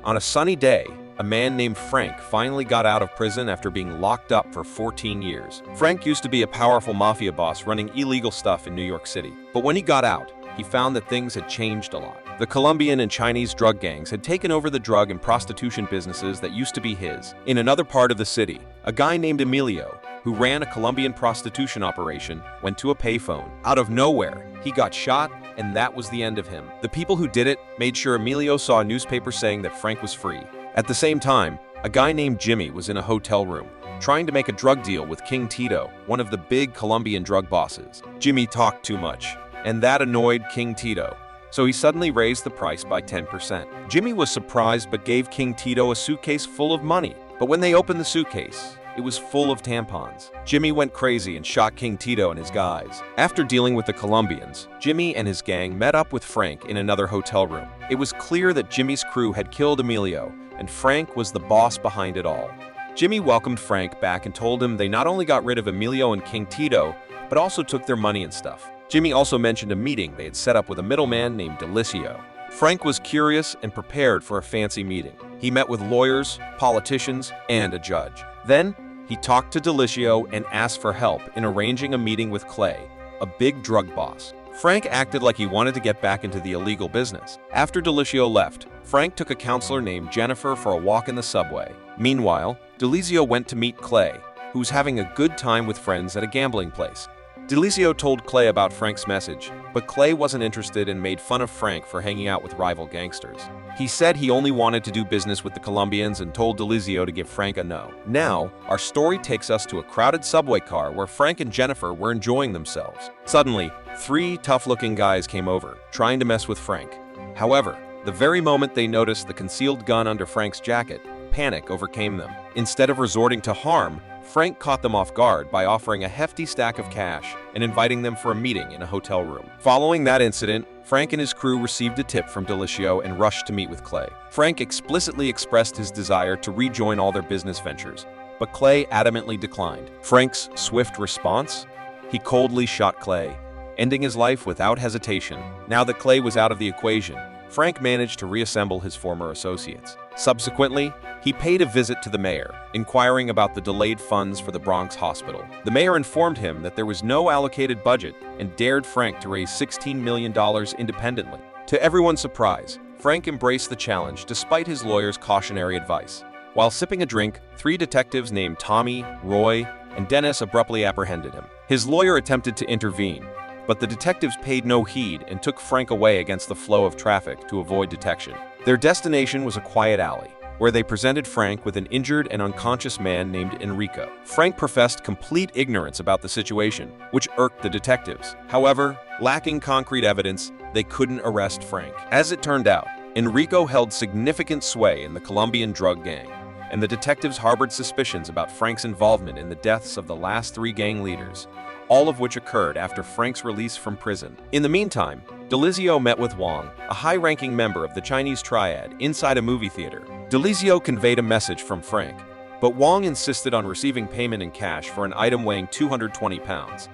On a sunny day, a man named Frank finally got out of prison after being locked up for 14 years. Frank used to be a powerful mafia boss running illegal stuff in New York City. But when he got out, he found that things had changed a lot. The Colombian and Chinese drug gangs had taken over the drug and prostitution businesses that used to be his. In another part of the city, a guy named Emilio, who ran a Colombian prostitution operation, went to a payphone. Out of nowhere, he got shot, and that was the end of him. The people who did it made sure Emilio saw a newspaper saying that Frank was free. At the same time, a guy named Jimmy was in a hotel room, trying to make a drug deal with King Tito, one of the big Colombian drug bosses. Jimmy talked too much, and that annoyed King Tito, so he suddenly raised the price by 10%. Jimmy was surprised but gave King Tito a suitcase full of money. But when they opened the suitcase, it was full of tampons. Jimmy went crazy and shot King Tito and his guys. After dealing with the Colombians, Jimmy and his gang met up with Frank in another hotel room. It was clear that Jimmy's crew had killed Emilio, and Frank was the boss behind it all. Jimmy welcomed Frank back and told him they not only got rid of Emilio and King Tito, but also took their money and stuff. Jimmy also mentioned a meeting they had set up with a middleman named Delicio. Frank was curious and prepared for a fancy meeting. He met with lawyers, politicians, and a judge. Then, he talked to Delicio and asked for help in arranging a meeting with Clay, a big drug boss. Frank acted like he wanted to get back into the illegal business. After Delicio left, Frank took a counselor named Jennifer for a walk in the subway. Meanwhile, Delicio went to meet Clay, who was having a good time with friends at a gambling place. Delicio told Clay about Frank's message, but Clay wasn't interested and made fun of Frank for hanging out with rival gangsters. He said he only wanted to do business with the Colombians and told Delicio to give Frank a no. Now, our story takes us to a crowded subway car where Frank and Jennifer were enjoying themselves. Suddenly, three tough-looking guys came over, trying to mess with Frank. However, the very moment they noticed the concealed gun under Frank's jacket, panic overcame them. Instead of resorting to harm, Frank caught them off guard by offering a hefty stack of cash and inviting them for a meeting in a hotel room. Following that incident, Frank and his crew received a tip from Delicio and rushed to meet with Clay. Frank explicitly expressed his desire to rejoin all their business ventures, but Clay adamantly declined. Frank's swift response? He coldly shot Clay, ending his life without hesitation. Now that Clay was out of the equation, Frank managed to reassemble his former associates. Subsequently, he paid a visit to the mayor, inquiring about the delayed funds for the Bronx hospital. The mayor informed him that there was no allocated budget and dared Frank to raise $16 million independently. To everyone's surprise, Frank embraced the challenge despite his lawyer's cautionary advice. While sipping a drink, three detectives named Tommy, Roy, and Dennis abruptly apprehended him. His lawyer attempted to intervene, but the detectives paid no heed and took Frank away against the flow of traffic to avoid detection. Their destination was a quiet alley, where they presented Frank with an injured and unconscious man named Enrico. Frank professed complete ignorance about the situation, which irked the detectives. However, lacking concrete evidence, they couldn't arrest Frank. As it turned out, Enrico held significant sway in the Colombian drug gang, and the detectives harbored suspicions about Frank's involvement in the deaths of the last three gang leaders, all of which occurred after Frank's release from prison. In the meantime, Delicio met with Wang, a high-ranking member of the Chinese triad, inside a movie theater. Delicio conveyed a message from Frank, but Wang insisted on receiving payment in cash for an item weighing 220 pounds.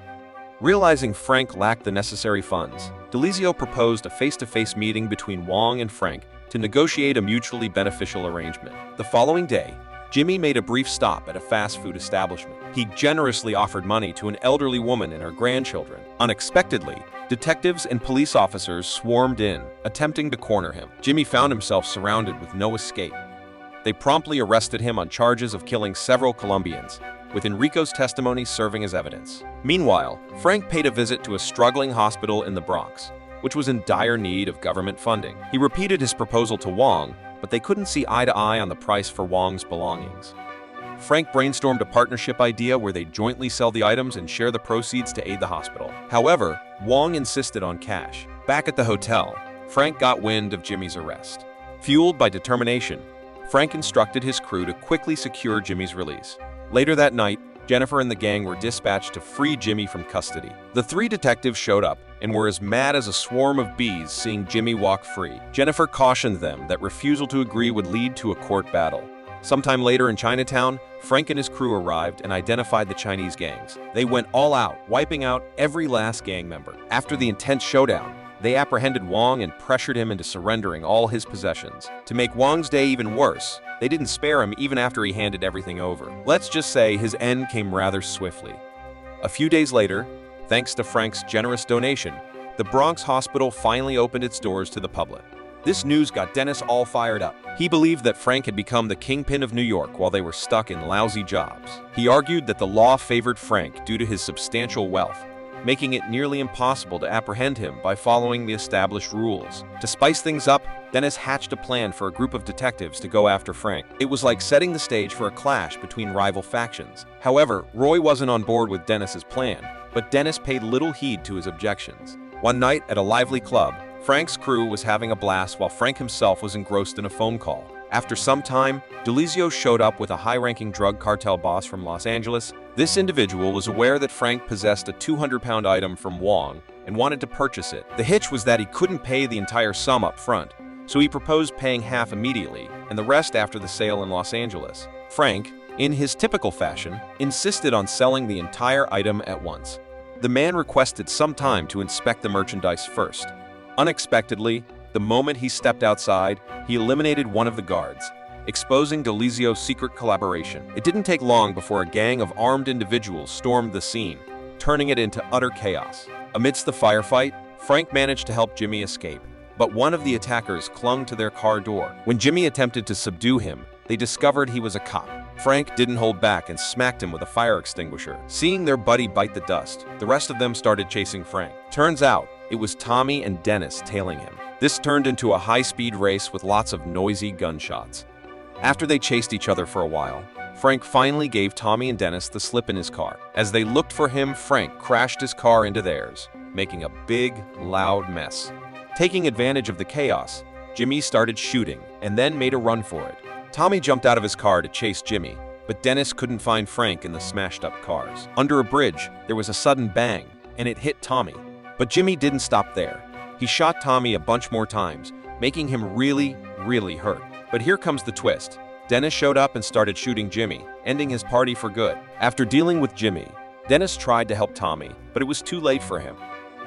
Realizing Frank lacked the necessary funds, Delicio proposed a face-to-face meeting between Wang and Frank to negotiate a mutually beneficial arrangement. The following day, Jimmy made a brief stop at a fast food establishment. He generously offered money to an elderly woman and her grandchildren. Unexpectedly, detectives and police officers swarmed in, attempting to corner him. Jimmy found himself surrounded with no escape. They promptly arrested him on charges of killing several Colombians, with Enrico's testimony serving as evidence. Meanwhile, Frank paid a visit to a struggling hospital in the Bronx, which was in dire need of government funding. He repeated his proposal to Wang, but they couldn't see eye to eye on the price for Wang's belongings. Frank brainstormed a partnership idea where they jointly sell the items and share the proceeds to aid the hospital. However, Wang insisted on cash. Back at the hotel, Frank got wind of Jimmy's arrest. Fueled by determination, Frank instructed his crew to quickly secure Jimmy's release. Later that night, Jennifer and the gang were dispatched to free Jimmy from custody. The three detectives showed up and were as mad as a swarm of bees seeing Jimmy walk free. Jennifer cautioned them that refusal to agree would lead to a court battle. Sometime later in Chinatown, Frank and his crew arrived and identified the Chinese gangs. They went all out, wiping out every last gang member. After the intense showdown, They apprehended Wang and pressured him into surrendering all his possessions. To make Wang's day even worse, they didn't spare him even after he handed everything over. Let's just say his end came rather swiftly. A few days later, thanks to Frank's generous donation, the Bronx hospital finally opened its doors to the public. This news got Dennis all fired up. He believed that Frank had become the kingpin of New York while they were stuck in lousy jobs. He argued that the law favored Frank due to his substantial wealth, making it nearly impossible to apprehend him by following the established rules. To spice things up, Dennis hatched a plan for a group of detectives to go after Frank. It was like setting the stage for a clash between rival factions. However, Roy wasn't on board with Dennis's plan, but Dennis paid little heed to his objections. One night at a lively club, Frank's crew was having a blast while Frank himself was engrossed in a phone call. After some time, Delizio showed up with a high-ranking drug cartel boss from Los Angeles. This individual was aware that Frank possessed a 200-pound item from Wang and wanted to purchase it. The hitch was that he couldn't pay the entire sum up front, so he proposed paying half immediately and the rest after the sale in Los Angeles. Frank, in his typical fashion, insisted on selling the entire item at once. The man requested some time to inspect the merchandise first. Unexpectedly, the moment he stepped outside, he eliminated one of the guards, exposing Delizio's secret collaboration. It didn't take long before a gang of armed individuals stormed the scene, turning it into utter chaos. Amidst the firefight, Frank managed to help Jimmy escape, but one of the attackers clung to their car door. When Jimmy attempted to subdue him, they discovered he was a cop. Frank didn't hold back and smacked him with a fire extinguisher. Seeing their buddy bite the dust, the rest of them started chasing Frank. Turns out, it was Tommy and Dennis tailing him. This turned into a high-speed race with lots of noisy gunshots. After they chased each other for a while, Frank finally gave Tommy and Dennis the slip in his car. As they looked for him, Frank crashed his car into theirs, making a big, loud mess. Taking advantage of the chaos, Jimmy started shooting and then made a run for it. Tommy jumped out of his car to chase Jimmy, but Dennis couldn't find Frank in the smashed-up cars. Under a bridge, there was a sudden bang, and it hit Tommy. But Jimmy didn't stop there. He shot Tommy a bunch more times, making him really, really hurt. But here comes the twist. Dennis showed up and started shooting Jimmy, ending his party for good. After dealing with Jimmy, Dennis tried to help Tommy, but it was too late for him.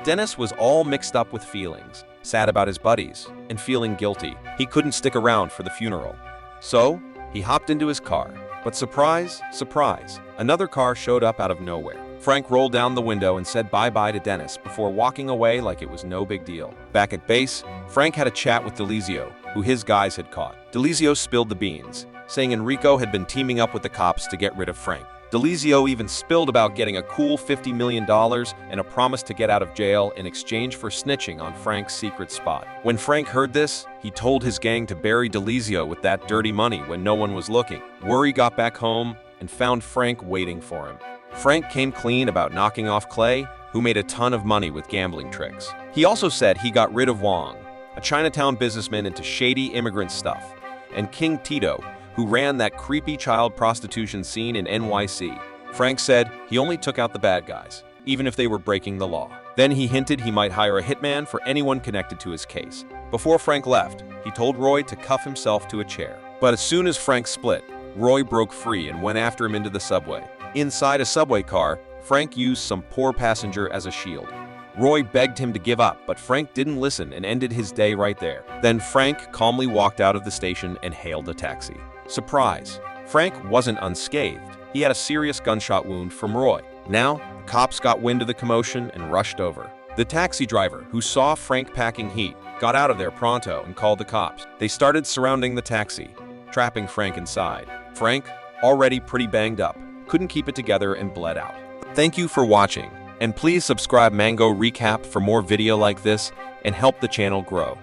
Dennis was all mixed up with feelings, sad about his buddies, and feeling guilty. He couldn't stick around for the funeral. So, he hopped into his car. But surprise, surprise, another car showed up out of nowhere. Frank rolled down the window and said bye-bye to Dennis before walking away like it was no big deal. Back at base, Frank had a chat with Delizio, who his guys had caught. Delizio spilled the beans, saying Enrico had been teaming up with the cops to get rid of Frank. Delizio even spilled about getting a cool $50 million and a promise to get out of jail in exchange for snitching on Frank's secret spot. When Frank heard this, he told his gang to bury Delizio with that dirty money when no one was looking. Worry got back home and found Frank waiting for him. Frank came clean about knocking off Clay, who made a ton of money with gambling tricks. He also said he got rid of Wang, a Chinatown businessman into shady immigrant stuff, and King Tito, who ran that creepy child prostitution scene in NYC. Frank said he only took out the bad guys, even if they were breaking the law. Then he hinted he might hire a hitman for anyone connected to his case. Before Frank left, he told Roy to cuff himself to a chair. But as soon as Frank split, Roy broke free and went after him into the subway. Inside a subway car, Frank used some poor passenger as a shield. Roy begged him to give up, but Frank didn't listen and ended his day right there. Then Frank calmly walked out of the station and hailed a taxi. Surprise! Frank wasn't unscathed. He had a serious gunshot wound from Roy. Now, the cops got wind of the commotion and rushed over. The taxi driver, who saw Frank packing heat, got out of there pronto and called the cops. They started surrounding the taxi, trapping Frank inside. Frank, already pretty banged up, couldn't keep it together and bled out. Thank you for watching, and please subscribe Mango Recap for more video like this and help the channel grow.